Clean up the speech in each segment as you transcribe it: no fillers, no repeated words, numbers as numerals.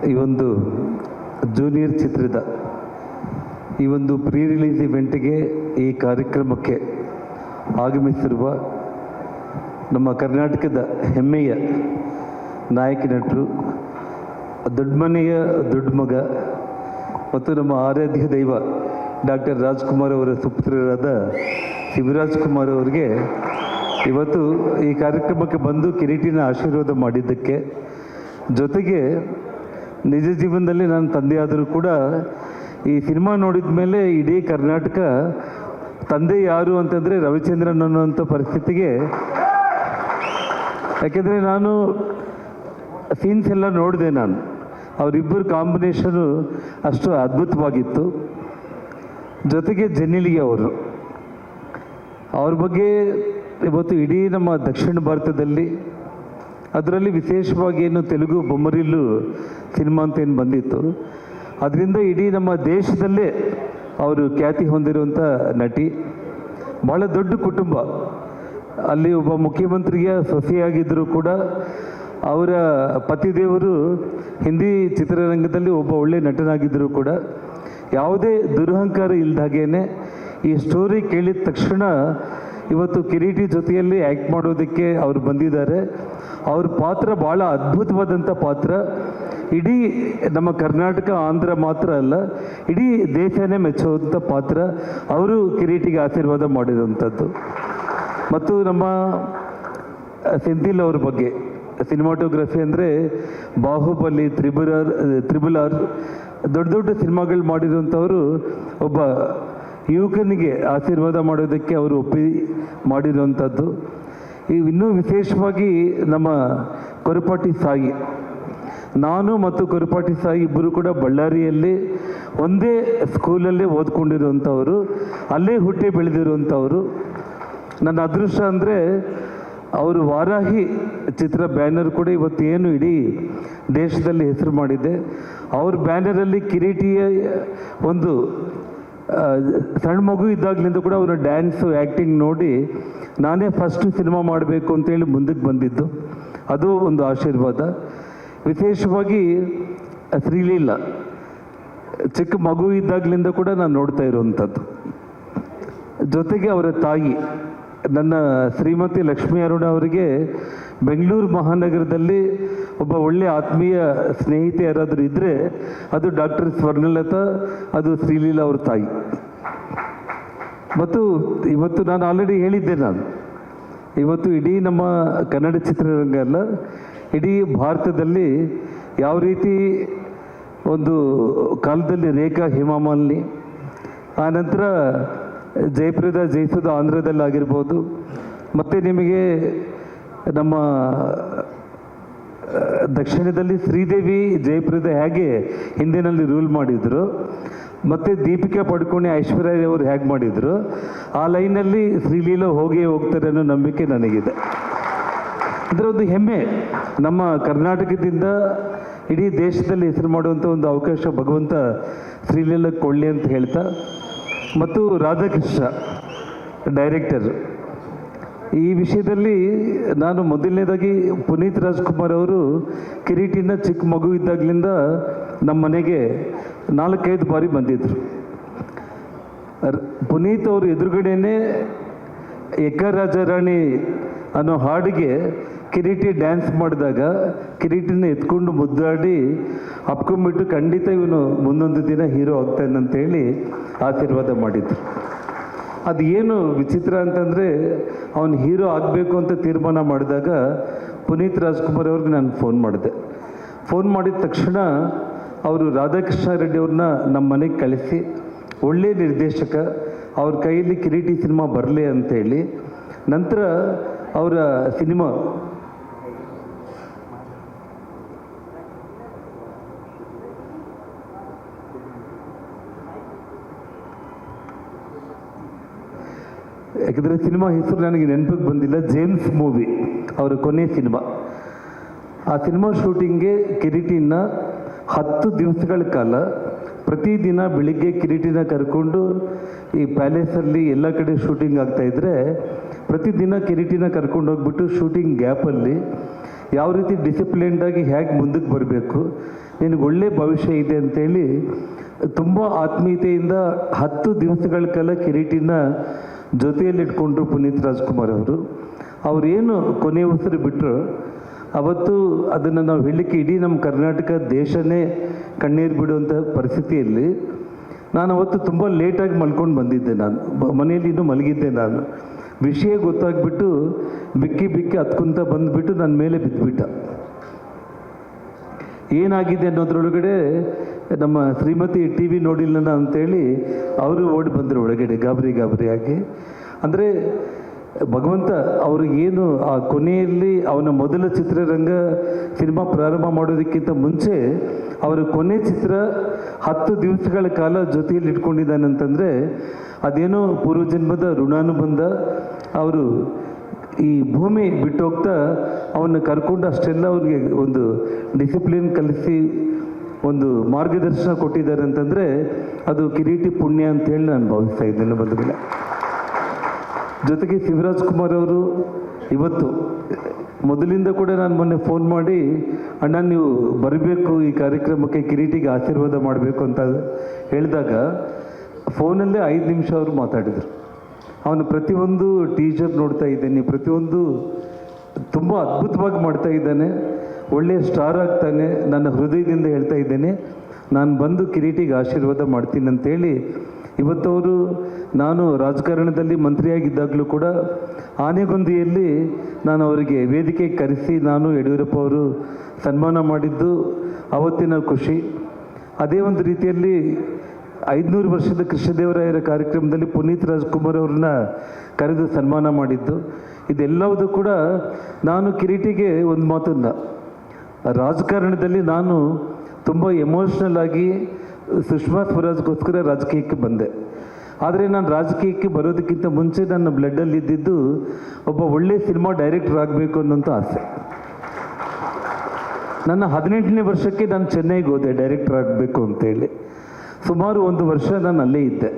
ಈ ಒಂದು ಜೂನಿಯರ್ ಚಿತ್ರದ ಈ ಒಂದು ಪ್ರೀ ರಿಲೀಸ್ ಇವೆಂಟ್ಗೆ ಈ ಕಾರ್ಯಕ್ರಮಕ್ಕೆ ಆಗಮಿಸಿರುವ ನಮ್ಮ ಕರ್ನಾಟಕದ ಹೆಮ್ಮೆಯ ನಾಯಕ ನಟರು, ದೊಡ್ಡ ಮನೆಯ ದೊಡ್ಡ ಮಗ ಮತ್ತು ನಮ್ಮ ಆರಾಧ್ಯ ದೈವ ಡಾಕ್ಟರ್ ರಾಜ್ಕುಮಾರ್ ಅವರ ಸುಪುತ್ರರಾದ ಶಿವರಾಜ್ ಕುಮಾರ್ ಅವರಿಗೆ ಇವತ್ತು ಈ ಕಾರ್ಯಕ್ರಮಕ್ಕೆ ಬಂದು ಕಿರೀಟಿನ ಆಶೀರ್ವಾದ ಮಾಡಿದ್ದಕ್ಕೆ, ಜೊತೆಗೆ ನಿಜ ಜೀವನದಲ್ಲಿ ನಾನು ತಂದೆಯಾದರೂ ಕೂಡ ಈ ಸಿನಿಮಾ ನೋಡಿದ ಮೇಲೆ ಇಡೀ ಕರ್ನಾಟಕ ತಂದೆ ಯಾರು ಅಂತಂದರೆ ರವಿಚಂದ್ರನ್ ಅನ್ನೋಂಥ ಪರಿಸ್ಥಿತಿಗೆ, ಯಾಕೆಂದರೆ ನಾನು ಸೀನ್ಸ್ ಎಲ್ಲ ನೋಡಿದೆ. ನಾನು ಅವರಿಬ್ಬರು ಕಾಂಬಿನೇಷನು ಅಷ್ಟು ಅದ್ಭುತವಾಗಿತ್ತು. ಜೊತೆಗೆ ಜೆನ್ನಿಲಿಗೆ ಅವರು, ಅವ್ರ ಬಗ್ಗೆ ಇವತ್ತು ಇಡೀ ನಮ್ಮ ದಕ್ಷಿಣ ಭಾರತದಲ್ಲಿ, ಅದರಲ್ಲಿ ವಿಶೇಷವಾಗಿ ಏನು ತೆಲುಗು ಬೊಮ್ಮರಿಲ್ಲು ಸಿನಿಮಾ ಅಂತ ಏನು ಬಂದಿತ್ತು, ಅದರಿಂದ ಇಡೀ ನಮ್ಮ ದೇಶದಲ್ಲೇ ಅವರು ಖ್ಯಾತಿ ಹೊಂದಿರುವಂಥ ನಟಿ. ಭಾಳ ದೊಡ್ಡ ಕುಟುಂಬ. ಅಲ್ಲಿ ಒಬ್ಬ ಮುಖ್ಯಮಂತ್ರಿಯ ಸೊಸೆಯಾಗಿದ್ದರೂ ಕೂಡ ಅವರ ಪತಿದೇವರು ಹಿಂದಿ ಚಿತ್ರರಂಗದಲ್ಲಿ ಒಬ್ಬ ಒಳ್ಳೆಯ ನಟನಾಗಿದ್ದರೂ ಕೂಡ ಯಾವುದೇ ದುರಹಂಕಾರ ಇಲ್ದಾಗೇನೆ ಈ ಸ್ಟೋರಿ ಕೇಳಿದ ತಕ್ಷಣ ಇವತ್ತು ಕಿರೀಟಿ ಜೊತೆಯಲ್ಲಿ ಆ್ಯಕ್ಟ್ ಮಾಡೋದಕ್ಕೆ ಅವರು ಬಂದಿದ್ದಾರೆ. ಅವ್ರ ಪಾತ್ರ ಭಾಳ ಅದ್ಭುತವಾದಂಥ ಪಾತ್ರ. ಇಡೀ ನಮ್ಮ ಕರ್ನಾಟಕ ಆಂಧ್ರ ಮಾತ್ರ ಅಲ್ಲ, ಇಡೀ ದೇಶನೇ ಮೆಚ್ಚುವಂಥ ಪಾತ್ರ. ಅವರು ಕಿರೀಟಿಗೆ ಆಶೀರ್ವಾದ ಮಾಡಿರುವಂಥದ್ದು. ಮತ್ತು ನಮ್ಮ ಸೆಂಥಿಲ್ ಅವ್ರ ಬಗ್ಗೆ ಸಿನಿಮಾಟೋಗ್ರಫಿ ಅಂದರೆ ಬಾಹುಬಲಿ, ತ್ರಿಬಲ್ ಆರ್ ದೊಡ್ಡ ದೊಡ್ಡ ಸಿನಿಮಾಗಳು ಮಾಡಿರುವಂಥವರು. ಒಬ್ಬ ಯುವಕನಿಗೆ ಆಶೀರ್ವಾದ ಮಾಡೋದಕ್ಕೆ ಅವರು ಒಪ್ಪಿ ಮಾಡಿರುವಂಥದ್ದು. ಇನ್ನೂ ವಿಶೇಷವಾಗಿ ನಮ್ಮ ಕೊರಪಾಟಿ ಸಾಯಿ, ನಾನು ಮತ್ತು ಕೊರಪಾಟಿ ಸಾಯಿ ಇಬ್ಬರು ಕೂಡ ಬಳ್ಳಾರಿಯಲ್ಲಿ ಒಂದೇ ಸ್ಕೂಲಲ್ಲೇ ಓದ್ಕೊಂಡಿರುವಂಥವರು, ಅಲ್ಲೇ ಹುಟ್ಟಿ ಬೆಳೆದಿರುವಂಥವರು. ನನ್ನ ಅದೃಷ್ಟ ಅಂದರೆ ಅವರು ವಾರಾಹಿ ಚಿತ್ರ ಬ್ಯಾನರ್ ಕೂಡ ಇವತ್ತೇನು ಇಡೀ ದೇಶದಲ್ಲಿ ಹೆಸರು ಮಾಡಿದೆ. ಅವ್ರ ಬ್ಯಾನರಲ್ಲಿ ಕಿರೀಟಿಯ ಒಂದು ಸಣ್ಣ ಮಗು ಇದ್ದಾಗಲಿಂದ ಕೂಡ ಅವರ ಡ್ಯಾನ್ಸು ಆ್ಯಕ್ಟಿಂಗ್ ನೋಡಿ ನಾನೇ ಫಸ್ಟ್ ಸಿನಿಮಾ ಮಾಡಬೇಕು ಅಂತೇಳಿ ಮುಂದಕ್ಕೆ ಬಂದಿದ್ದು, ಅದು ಒಂದು ಆಶೀರ್ವಾದ. ವಿಶೇಷವಾಗಿ ಶ್ರೀಲೀಲಾ ಚಿಕ್ಕ ಮಗು ಇದ್ದಾಗಲಿಂದ ಕೂಡ ನಾನು ನೋಡ್ತಾ ಇರುವಂಥದ್ದು. ಜೊತೆಗೆ ಅವರ ತಾಯಿ ನನ್ನ ಶ್ರೀಮತಿ ಲಕ್ಷ್ಮೀ ಅರುಣ ಅವರಿಗೆ ಬೆಂಗಳೂರು ಮಹಾನಗರದಲ್ಲಿ ಒಬ್ಬ ಒಳ್ಳೆಯ ಆತ್ಮೀಯ ಸ್ನೇಹಿತೆ ಯಾರಾದರೂ ಇದ್ದರೆ ಅದು ಡಾಕ್ಟರ್ ಸ್ವರ್ಣಲತಾ, ಅದು ಶ್ರೀಲೀಲಾ ಅವ್ರ ತಾಯಿ. ಮತ್ತು ಇವತ್ತು ನಾನು ಆಲ್ರೆಡಿ ಹೇಳಿದ್ದೆ, ಇವತ್ತು ಇಡೀ ನಮ್ಮ ಕನ್ನಡ ಚಿತ್ರರಂಗ ಅಲ್ಲ, ಇಡೀ ಭಾರತದಲ್ಲಿ ಯಾವ ರೀತಿ ಒಂದು ಕಾಲದಲ್ಲಿ ರೇಖಾ ಹೇಮಾಮಾಲಿನಿ, ಆನಂತರ ಜಯಪ್ರದಾ ಜಯಿಸೋದು ಆಂಧ್ರದಲ್ಲಾಗಿರ್ಬೋದು, ಮತ್ತು ನಿಮಗೆ ನಮ್ಮ ದಕ್ಷಿಣದಲ್ಲಿ ಶ್ರೀದೇವಿ ಜಯಪ್ರದಾ ಹೇಗೆ ಹಿಂದಿನಲ್ಲಿ ರೂಲ್ ಮಾಡಿದರು, ಮತ್ತು ದೀಪಿಕಾ ಪಡುಕೋಣೆ ಐಶ್ವರ್ಯ ಅವರು ಹೇಗೆ ಮಾಡಿದರು, ಆ ಲೈನಲ್ಲಿ ಶ್ರೀಲೀಲಾ ಹೋಗ್ತಾರೆ ಅನ್ನೋ ನಂಬಿಕೆ ನನಗಿದೆ. ಇದರ ಒಂದು ಹೆಮ್ಮೆ ನಮ್ಮ ಕರ್ನಾಟಕದಿಂದ ಇಡೀ ದೇಶದಲ್ಲಿ ಹೆಸರು ಮಾಡುವಂಥ ಒಂದು ಅವಕಾಶ ಭಗವಂತ ಶ್ರೀಲೀಲಾ ಕೊಳ್ಳಿ ಅಂತ ಹೇಳ್ತಾ, ಮತ್ತು ರಾಧಾಕೃಷ್ಣ ಡೈರೆಕ್ಟರ್, ಈ ವಿಷಯದಲ್ಲಿ ನಾನು ಮೊದಲನೇದಾಗಿ ಪುನೀತ್ ರಾಜ್ಕುಮಾರ್ ಅವರು ಕಿರೀಟಿನ ಚಿಕ್ಕ ಮಗು ಇದ್ದಾಗಲಿಂದ ನಮ್ಮ ಮನೆಗೆ 4-5 ಬಾರಿ ಬಂದಿದ್ದರು. ಪುನೀತ್ ಅವರು ಎದುರುಗಡೆನೇ ಎಕ್ಕ ರಾಜಾರಾಣಿ ಅನ್ನೋ ಹಾಡಿಗೆ ಕಿರೀಟಿ ಡ್ಯಾನ್ಸ್ ಮಾಡಿದಾಗ ಕಿರೀಟಿನ ಎತ್ಕೊಂಡು ಮುದ್ದಾಡಿ ಅಪ್ಕೊಂಬಿಟ್ಟು ಖಂಡಿತ ಇವನು ಮುಂದೊಂದು ದಿನ ಹೀರೋ ಆಗ್ತಾನಂತೇಳಿ ಆಶೀರ್ವಾದ ಮಾಡಿದ್ರು. ಅದು ಏನು ವಿಚಿತ್ರ ಅಂತಂದರೆ, ಅವನು ಹೀರೋ ಆಗಬೇಕು ಅಂತ ತೀರ್ಮಾನ ಮಾಡಿದಾಗ ಪುನೀತ್ ರಾಜ್ಕುಮಾರ್ ಅವ್ರಿಗೆ ನಾನು ಫೋನ್ ಮಾಡಿದ ತಕ್ಷಣ ಅವರು ರಾಧಾಕೃಷ್ಣ ರೆಡ್ಡಿ ಅವ್ರನ್ನ ನಮ್ಮ ಮನೆಗೆ ಕಳಿಸಿ, ಒಳ್ಳೆಯ ನಿರ್ದೇಶಕ, ಅವ್ರ ಕೈಯಲ್ಲಿ ಕಿರೀಟಿ ಸಿನಿಮಾ ಬರಲಿ ಅಂತೇಳಿ, ನಂತರ ಅವರ ಸಿನಿಮಾ ಯಾಕಂದರೆ ಸಿನಿಮಾ ಹೆಸರು ನನಗೆ ನೆನಪಿಗೆ ಬಂದಿಲ್ಲ, ಜೇಮ್ಸ್ ಮೂವಿ ಅವರ ಕೊನೆ ಸಿನಿಮಾ. ಆ ಸಿನಿಮಾ ಶೂಟಿಂಗ್ಗೆ ಕಿರೀಟಿನ 10 ದಿವಸಗಳ ಕಾಲ ಪ್ರತಿದಿನ ಬೆಳಿಗ್ಗೆ ಕಿರೀಟಿನ ಕರ್ಕೊಂಡು ಈ ಪ್ಯಾಲೇಸಲ್ಲಿ ಎಲ್ಲ ಕಡೆ ಶೂಟಿಂಗ್ ಆಗ್ತಾಯಿದ್ರೆ, ಪ್ರತಿದಿನ ಕಿರೀಟಿನ ಕರ್ಕೊಂಡು ಹೋಗ್ಬಿಟ್ಟು ಶೂಟಿಂಗ್ ಗ್ಯಾಪಲ್ಲಿ ಯಾವ ರೀತಿ ಡಿಸಿಪ್ಲಿನ್ಡಾಗಿ ಹೇಗೆ ಮುಂದಕ್ಕೆ ಬರಬೇಕು, ನಿನಗೆ ಒಳ್ಳೆ ಭವಿಷ್ಯ ಇದೆ ಅಂತೇಳಿ ತುಂಬ ಆತ್ಮೀಯತೆಯಿಂದ 10 ದಿವಸಗಳ ಕಾಲ ಕಿರೀಟಿನ ಜೊತೆಯಲ್ಲಿಟ್ಕೊಂಡ್ರು ಪುನೀತ್ ರಾಜ್ಕುಮಾರ್ ಅವರು. ಅವರೇನು ಕೊನೆಯ ಉಸಿರು ಬಿಟ್ಟರು ಅವತ್ತು ಅದನ್ನು ನಾವು ಹೇಳಲಿಕ್ಕೆ ಇಡೀ ನಮ್ಮ ಕರ್ನಾಟಕ ದೇಶನೇ ಕಣ್ಣೀರು ಬಿಡುವಂಥ ಪರಿಸ್ಥಿತಿಯಲ್ಲಿ ನಾನು ಅವತ್ತು ತುಂಬ ಲೇಟಾಗಿ ಮಲ್ಕೊಂಡು ಬಂದಿದ್ದೆ. ನಾನು ಮನೆಯಲ್ಲಿ ಇನ್ನೂ ಮಲಗಿದ್ದೆ. ನಾನು ವಿಷಯ ಗೊತ್ತಾಗ್ಬಿಟ್ಟು ಬಿಕ್ಕಿ ಹತ್ಕೊಂತ ಬಂದುಬಿಟ್ಟು ನನ್ನ ಮೇಲೆ ಬಿದ್ದುಬಿಟ್ಟ. ಏನಾಗಿದೆ ಅನ್ನೋದ್ರೊಳಗಡೆ ನಮ್ಮ ಶ್ರೀಮತಿ ಟಿ ವಿ ನೋಡಿಲ್ಲ ಅಂತೇಳಿ ಅವರು ಓಡಿ ಬಂದರು ಒಳಗಡೆ ಗಾಬರಿಯಾಗಿ. ಅಂದರೆ ಭಗವಂತ ಅವ್ರಿಗೇನು ಆ ಕೊನೆಯಲ್ಲಿ ಅವನ ಮೊದಲ ಚಿತ್ರರಂಗ ಸಿನಿಮಾ ಪ್ರಾರಂಭ ಮಾಡೋದಕ್ಕಿಂತ ಮುಂಚೆ ಅವರ ಕೊನೆ ಚಿತ್ರ 10 ದಿವಸಗಳ ಕಾಲ ಜೊತೆಯಲ್ಲಿ ಇಟ್ಕೊಂಡಿದ್ದಾನೆ ಅಂತಂದರೆ ಅದೇನೋ ಪೂರ್ವಜನ್ಮದ ಋಣಾನುಬಂಧ. ಅವರು ಈ ಭೂಮಿ ಬಿಟ್ಟು ಹೋಗ್ತಾ ಅವನ್ನ ಕರ್ಕೊಂಡು ಅಷ್ಟೆಲ್ಲ ಅವ್ರಿಗೆ ಒಂದು ಡಿಸಿಪ್ಲಿನ್ ಕಲಿಸಿ ಒಂದು ಮಾರ್ಗದರ್ಶನ ಕೊಟ್ಟಿದ್ದಾರೆ ಅಂತಂದರೆ ಅದು ಕಿರೀಟಿ ಪುಣ್ಯ ಅಂತೇಳಿ ನಾನು ಭಾವಿಸ್ತಾ ಇದ್ದೇನೆ ಬಂಧುಗಳೇ. ಜೊತೆಗೆ ಶಿವರಾಜ್ ಕುಮಾರ್ ಅವರು ಇವತ್ತು ಮೊದಲಿಂದ ಕೂಡ ನಾನು ಮೊನ್ನೆ ಫೋನ್ ಮಾಡಿ, ಅಣ್ಣ ನೀವು ಬರಬೇಕು ಈ ಕಾರ್ಯಕ್ರಮಕ್ಕೆ, ಕಿರೀಟಿಗೆ ಆಶೀರ್ವಾದ ಮಾಡಬೇಕು ಅಂತ ಹೇಳಿದಾಗ ಫೋನಲ್ಲೇ 5 ನಿಮಿಷ ಅವರು ಮಾತಾಡಿದರು. ಅವನು ಪ್ರತಿಯೊಂದು ಟೀಚರ್ ನೋಡ್ತಾ ಇದ್ದೇನೆ, ಪ್ರತಿಯೊಂದು ತುಂಬ ಅದ್ಭುತವಾಗಿ ಮಾಡ್ತಾ ಇದ್ದಾನೆ, ಒಳ್ಳೆಯ ಸ್ಟಾರ್ ಆಗ್ತಾನೆ, ನನ್ನ ಹೃದಯದಿಂದ ಹೇಳ್ತಾ ಇದ್ದೇನೆ, ನಾನು ಬಂದು ಕಿರೀಟಿಗೆ ಆಶೀರ್ವಾದ ಮಾಡ್ತೀನಿ ಅಂತೇಳಿ ಇವತ್ತವರು ನಾನು ರಾಜಕಾರಣದಲ್ಲಿ ಮಂತ್ರಿಯಾಗಿದ್ದಾಗಲೂ ಕೂಡ ಆನೆಗೊಂದಿಯಲ್ಲಿ ನಾನು ಅವರಿಗೆ ವೇದಿಕೆ ಕರೆಸಿ ನಾನು ಯಡಿಯೂರಪ್ಪ ಅವರು ಸನ್ಮಾನ ಮಾಡಿದ್ದು ಅವತ್ತಿನ ಖುಷಿ. ಅದೇ ಒಂದು ರೀತಿಯಲ್ಲಿ 500 ವರ್ಷದ ಕೃಷ್ಣದೇವರಾಯರ ಕಾರ್ಯಕ್ರಮದಲ್ಲಿ ಪುನೀತ್ ರಾಜ್ಕುಮಾರ್ ಅವ್ರನ್ನ ಕರೆದು ಸನ್ಮಾನ ಮಾಡಿದ್ದು. ಇದೆಲ್ಲವೂ ಕೂಡ ನಾನು ಕಿರೀಟಿಗೆ ಒಂದು ಮಾತನ್ನು, ರಾಜಕಾರಣದಲ್ಲಿ ನಾನು ತುಂಬ ಎಮೋಷ್ನಲ್ ಆಗಿ ಸುಷ್ಮಾ ಸ್ವರಾಜ್ಗೋಸ್ಕರ ರಾಜಕೀಯಕ್ಕೆ ಬಂದೆ. ಆದರೆ ನಾನು ರಾಜಕೀಯಕ್ಕೆ ಬರೋದಕ್ಕಿಂತ ಮುಂಚೆ ನನ್ನ ಬ್ಲಡ್ಡಲ್ಲಿ ಇದ್ದಿದ್ದು ಒಬ್ಬ ಒಳ್ಳೆಯ ಸಿನಿಮಾ ಡೈರೆಕ್ಟರ್ ಆಗಬೇಕು ಅನ್ನೋಂಥ ಆಸೆ. ನನ್ನ 18ನೇ ವರ್ಷಕ್ಕೆ ನಾನು ಚೆನ್ನೈಗೆ ಹೋದೆ ಡೈರೆಕ್ಟರ್ ಆಗಬೇಕು ಅಂತೇಳಿ. ಸುಮಾರು 1 ವರ್ಷ ನಾನು ಅಲ್ಲೇ ಇದ್ದೆ.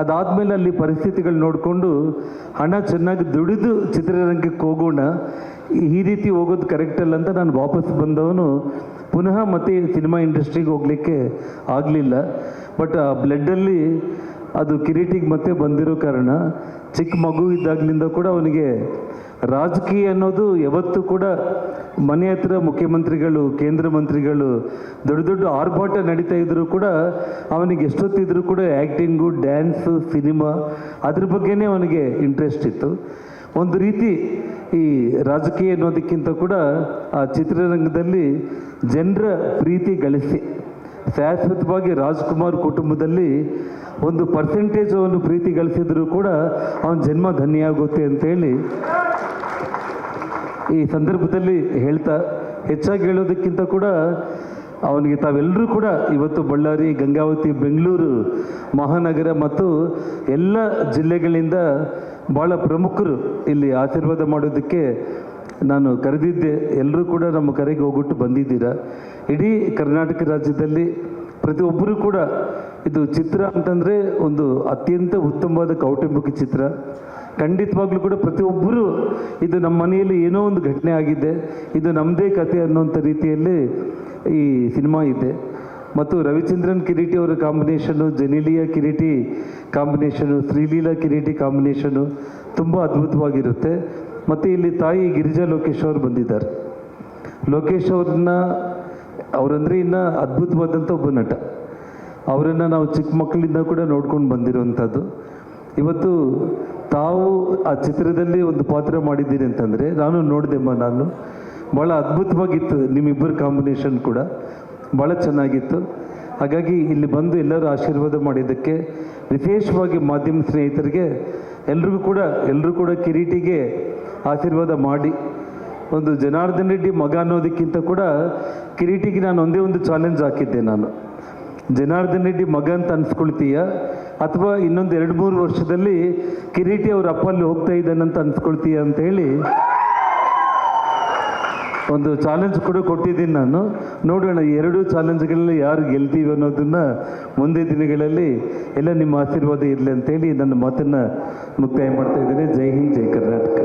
ಅದಾದಮೇಲೆ ಅಲ್ಲಿ ಪರಿಸ್ಥಿತಿಗಳು ನೋಡಿಕೊಂಡು ಹಣ ಚೆನ್ನಾಗಿ ದುಡಿದು ಚಿತ್ರರಂಗಕ್ಕೆ ಹೋಗೋಣ, ಈ ರೀತಿ ಹೋಗೋದು ಕರೆಕ್ಟ್ ಅಲ್ಲ ಅಂತ ನಾನು ವಾಪಸ್ ಬಂದವನು. ಪುನಃ ಮತ್ತೆ ಸಿನಿಮಾ ಇಂಡಸ್ಟ್ರಿಗೆ ಹೋಗಲಿಕ್ಕೆ ಆಗಲಿಲ್ಲ. ಬಟ್ ಆ ಬ್ಲಡ್ಡಲ್ಲಿ ಅದು ಕಿರೀಟಿಗೆ ಮತ್ತೆ ಬಂದಿರೋ ಕಾರಣ ಚಿಕ್ಕ ಮಗು ಇದ್ದಾಗಲಿಂದ ಕೂಡ ಅವನಿಗೆ ರಾಜಕೀಯ ಅನ್ನೋದು ಯಾವತ್ತೂ ಕೂಡ ಮನೆ ಹತ್ರ ಮುಖ್ಯಮಂತ್ರಿಗಳು, ಕೇಂದ್ರ ಮಂತ್ರಿಗಳು ದೊಡ್ಡ ದೊಡ್ಡ ಆರ್ಭಾಟ ನಡೀತಾ ಇದ್ದರೂ ಕೂಡ ಅವನಿಗೆ ಎಷ್ಟೊತ್ತಿದ್ರೂ ಕೂಡ ಆ್ಯಕ್ಟಿಂಗು, ಡ್ಯಾನ್ಸು, ಸಿನಿಮಾ ಅದ್ರ ಬಗ್ಗೆನೇ ಅವನಿಗೆ ಇಂಟ್ರೆಸ್ಟ್ ಇತ್ತು. ಒಂದು ರೀತಿ ಈ ರಾಜಕೀಯ ಅನ್ನೋದಕ್ಕಿಂತ ಕೂಡ ಆ ಚಿತ್ರರಂಗದಲ್ಲಿ ಜನರ ಪ್ರೀತಿ ಗಳಿಸಿ ಶಾಶ್ವತವಾಗಿ ರಾಜ್ಕುಮಾರ್ ಕುಟುಂಬದಲ್ಲಿ ಒಂದು ಪರ್ಸೆಂಟೇಜ್ ಅವನು ಪ್ರೀತಿ ಗಳಿಸಿದರೂ ಕೂಡ ಅವನ ಜನ್ಮ ಧನ್ಯ ಆಗುತ್ತೆ ಅಂತೇಳಿ ಈ ಸಂದರ್ಭದಲ್ಲಿ ಹೇಳ್ತಾ, ಹೆಚ್ಚಾಗಿ ಹೇಳೋದಕ್ಕಿಂತ ಕೂಡ ಅವನಿಗೆ ತಾವೆಲ್ಲರೂ ಕೂಡ ಇವತ್ತು ಬಳ್ಳಾರಿ, ಗಂಗಾವತಿ, ಬೆಂಗಳೂರು ಮಹಾನಗರ ಮತ್ತು ಎಲ್ಲ ಜಿಲ್ಲೆಗಳಿಂದ ಭಾಳ ಪ್ರಮುಖರು ಇಲ್ಲಿ ಆಶೀರ್ವಾದ ಮಾಡೋದಕ್ಕೆ ನಾನು ಕರೆದಿದ್ದೆ. ಎಲ್ಲರೂ ಕೂಡ ನಮ್ಮ ಕರೆಗೆ ಹೋಗ್ಬಿಟ್ಟು ಬಂದಿದ್ದೀರಾ. ಇಡೀ ಕರ್ನಾಟಕ ರಾಜ್ಯದಲ್ಲಿ ಪ್ರತಿಯೊಬ್ಬರೂ ಕೂಡ ಇದು ಚಿತ್ರ ಅಂತಂದರೆ ಒಂದು ಅತ್ಯಂತ ಉತ್ತಮವಾದ ಕೌಟುಂಬಿಕ ಚಿತ್ರ. ಖಂಡಿತವಾಗ್ಲೂ ಕೂಡ ಪ್ರತಿಯೊಬ್ಬರೂ ಇದು ನಮ್ಮ ಮನೆಯಲ್ಲಿ ಏನೋ ಒಂದು ಘಟನೆ ಆಗಿದೆ, ಇದು ನಮ್ಮದೇ ಕತೆ ಅನ್ನೋಂಥ ರೀತಿಯಲ್ಲಿ ಈ ಸಿನಿಮಾ ಇದೆ. ಮತ್ತು ರವಿಚಂದ್ರನ್ ಕಿರೀಟಿ ಅವರ combination, Genelia Kireeti combination, Sreeleela Kireeti combination ತುಂಬ ಅದ್ಭುತವಾಗಿರುತ್ತೆ. ಮತ್ತು ಇಲ್ಲಿ ತಾಯಿ ಗಿರಿಜಾ ಲೋಕೇಶ್ ಅವರು ಬಂದಿದ್ದಾರೆ. ಲೋಕೇಶ್ ಅವರಂದರೆ ಇನ್ನು ಅದ್ಭುತವಾದಂಥ ಒಬ್ಬ ನಟ. ಅವರನ್ನು ನಾವು ಚಿಕ್ಕ ಮಕ್ಕಳಿಂದ ಕೂಡ ನೋಡ್ಕೊಂಡು ಬಂದಿರುವಂಥದ್ದು. ಇವತ್ತು ತಾವು ಆ ಚಿತ್ರದಲ್ಲಿ ಒಂದು ಪಾತ್ರ ಮಾಡಿದ್ದೀರಿ ಅಂತಂದರೆ ನಾನು ನೋಡಿದೆಮ್ಮ, ನಾನು ಭಾಳ ಅದ್ಭುತವಾಗಿತ್ತು. ನಿಮ್ಮಿಬ್ಬರ ಕಾಂಬಿನೇಷನ್ ಕೂಡ ಭಾಳ ಚೆನ್ನಾಗಿತ್ತು. ಹಾಗಾಗಿ ಇಲ್ಲಿ ಬಂದು ಎಲ್ಲರೂ ಆಶೀರ್ವಾದ ಮಾಡಿದ್ದಕ್ಕೆ ವಿಶೇಷವಾಗಿ ಮಾಧ್ಯಮ ಸ್ನೇಹಿತರಿಗೆ ಎಲ್ಲರೂ ಕೂಡ ಕಿರೀಟಿಗೆ ಆಶೀರ್ವಾದ ಮಾಡಿ, ಒಂದು ಜನಾರ್ದನ್ ರೆಡ್ಡಿ ಮಗ ಅನ್ನೋದಕ್ಕಿಂತ ಕೂಡ ಕಿರೀಟಿಗೆ ನಾನು ಒಂದೇ ಒಂದು ಚಾಲೆಂಜ್ ಹಾಕಿದ್ದೆ. ನಾನು ಜನಾರ್ದನ್ ರೆಡ್ಡಿ ಮಗ ಅಂತ ಅನ್ಸ್ಕೊಳ್ತೀಯ ಅಥವಾ ಇನ್ನೊಂದು 2-3 ವರ್ಷದಲ್ಲಿ ಕಿರೀಟಿ ಅವ್ರ ಅಪ್ಪಲ್ಲಿ ಹೋಗ್ತಾ ಇದ್ದಾನಂತ ಅನ್ಸ್ಕೊಳ್ತೀಯ ಅಂತೇಳಿ ಒಂದು ಚಾಲೆಂಜ್ ಕೂಡ ಕೊಟ್ಟಿದ್ದೀನಿ ನಾನು. ನೋಡೋಣ ಈ 2 ಚಾಲೆಂಜ್ಗಳಲ್ಲಿ ಯಾರು ಗೆಲ್ತೀವಿ ಅನ್ನೋದನ್ನು ಮುಂದೆ ದಿನಗಳಲ್ಲಿ ಎಲ್ಲ ನಿಮ್ಮ ಆಶೀರ್ವಾದ ಇರಲಿ ಅಂತೇಳಿ ನನ್ನ ಮಾತನ್ನು ಮುಕ್ತಾಯ ಮಾಡ್ತಾ ಇದ್ದೇನೆ. ಜೈ ಹಿಂದ್, ಜೈ ಕರ್ನಾಟಕ.